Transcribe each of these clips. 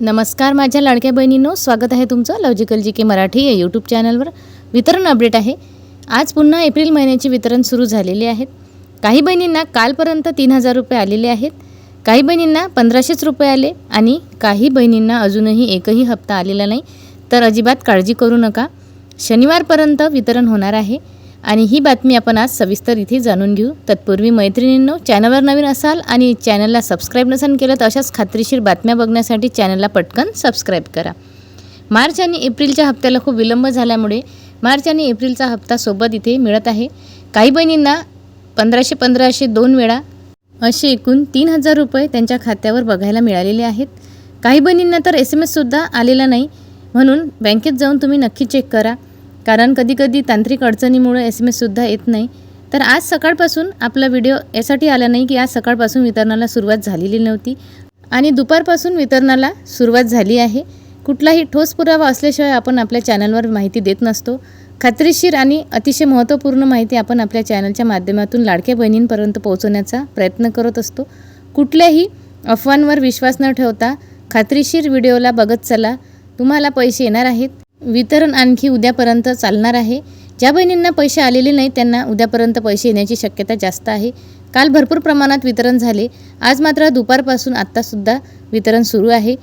नमस्कार माझ्या लाडक्या बहिणींनो, स्वागत आहे तुमचं लॉजिकल जी के मराठी या यूट्यूब चॅनलवर। वितरण अपडेट आहे। आज पुन्हा एप्रिल महिन्याचे वितरण सुरू झालेले आहेत। काही बहिणींना कालपर्यंत 3000 रुपये आलेले आहेत, काही बहिणींना 1500 रुपये आले आणि काही बहिणींना अजूनही एकही हप्ता आलेला नाही। तर अजिबात काळजी करू नका, शनिवारपर्यंत वितरण होणार आहे आणि ही बातमी आपण आज सविस्तर इथे जाणून घेऊ। तत्पूर्वी मैत्रिणींनो, चॅनलवर नवीन असाल आणि चॅनलला सबस्क्राईब नसेल केलं तर अशाच खात्रीशीर बातम्या बघण्यासाठी चॅनलला पटकन सबस्क्राईब करा। मार्च आणि एप्रिलच्या हप्त्याला खूप विलंब झाल्यामुळे मार्च आणि एप्रिलचा हप्ता सोबत इथे मिळत आहे। काही बहिणींना 1500 2 वेळा असे एकूण 3000 रुपये त्यांच्या खात्यावर बघायला मिळालेले आहेत। काही बहिणींना तर SMS सुद्धा आलेला नाही, म्हणून बँकेत जाऊन तुम्ही नक्की चेक करा, कारण कधी तांत्रिक अडचणीमुळे SMS सुद्धा येत नाही। तर आज सकाळपासून आपला व्हिडिओ यासाठी आला नाही की आज सकाळपासून वितरणाला सुरुवात झालेली नव्हती आणि दुपारपासून वितरणाला सुरुवात झाली आहे। कुठलाही ठोस पुरावा असल्याशिवाय आपण आपल्या चॅनलवर माहिती देत नसतो। खात्रीशीर आणि अतिशय महत्त्वपूर्ण माहिती आपण आपल्या चॅनलच्या माध्यमातून लाडक्या बहिणींपर्यंत पोहोचवण्याचा प्रयत्न करत असतो। कुठल्याही अफवांवर विश्वास न ठेवता खात्रीशीर व्हिडिओला बघत चला, तुम्हाला पैसे येणार आहेत। वितरण आणखी उद्यापर्यंत चालणार आहे। ज्या बहिणींना पैसे आलेले नाही त्यांना उद्यापर्यंत पैसे येण्याची शक्यता जास्त आहे। काल भरपूर प्रमाणात वितरण झाले, आज मात्र दुपारपासून आत्तासुद्धा वितरण सुरू आहे।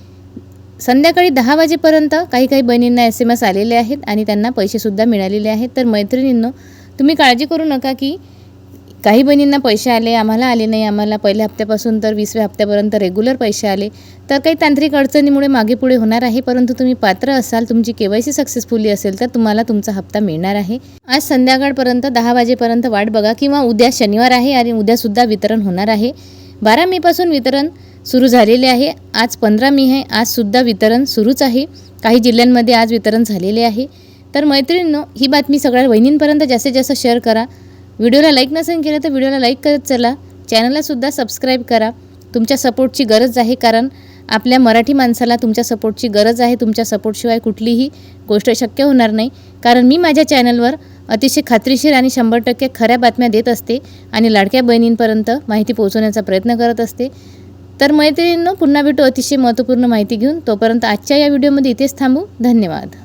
संध्याकाळी 10 वाजेपर्यंत काही बहिणींना SMS आलेले आहेत आणि त्यांना पैसेसुद्धा मिळालेले आहेत। तर मैत्रिणींनो, तुम्ही काळजी करू नका की काही बहिणींना पैसे आले, आम्हाला आले नाही, आम्हाला पहिल्या हप्त्यापासून तर 20व्या हप्त्यापर्यंत रेग्युलर पैसे आले। तर काही तांत्रिक अडचणीमुळे मागे पुढे होणार आहे, परंतु तुम्ही पात्र असाल, तुमची KYC सक्सेसफुली असेल तर तुम्हाला तुमचा हप्ता मिळणार आहे। आज संध्याकाळपर्यंत 10 वाजेपर्यंत वाट बघा किंवा उद्या शनिवार आहे आणि उद्यासुद्धा वितरण होणार आहे। 12 मेपासून वितरण सुरू झालेले आहे। आज 15 मे आहे, आजसुद्धा वितरण सुरूच आहे। काही जिल्ह्यांमध्ये आज वितरण झालेले आहे। तर मैत्रिणींनो, ही बातमी सगळ्या बहिणींपर्यंत जास्तीत जास्त शेअर करा। व्हिडिओला लाईक नसेल केलं तर व्हिडिओला लाईक करत चला, चॅनललासुद्धा सबस्क्राईब करा। तुमच्या सपोर्टची गरज आहे, कारण आपल्या मराठी माणसाला तुमच्या सपोर्टची गरज आहे। तुमच्या सपोर्टशिवाय कुठलीही गोष्ट शक्य होणार नाही, कारण मी माझ्या चॅनलवर अतिशय खात्रीशीर आणि 100% खऱ्या बातम्या देत असते आणि लाडक्या बहिणींपर्यंत माहिती पोहोचवण्याचा प्रयत्न करत असते। तर मैत्रिणींनो, पुन्हा भेटू अतिशय महत्त्वपूर्ण माहिती घेऊन। तोपर्यंत आजच्या या व्हिडिओमध्ये इथेच थांबू। धन्यवाद।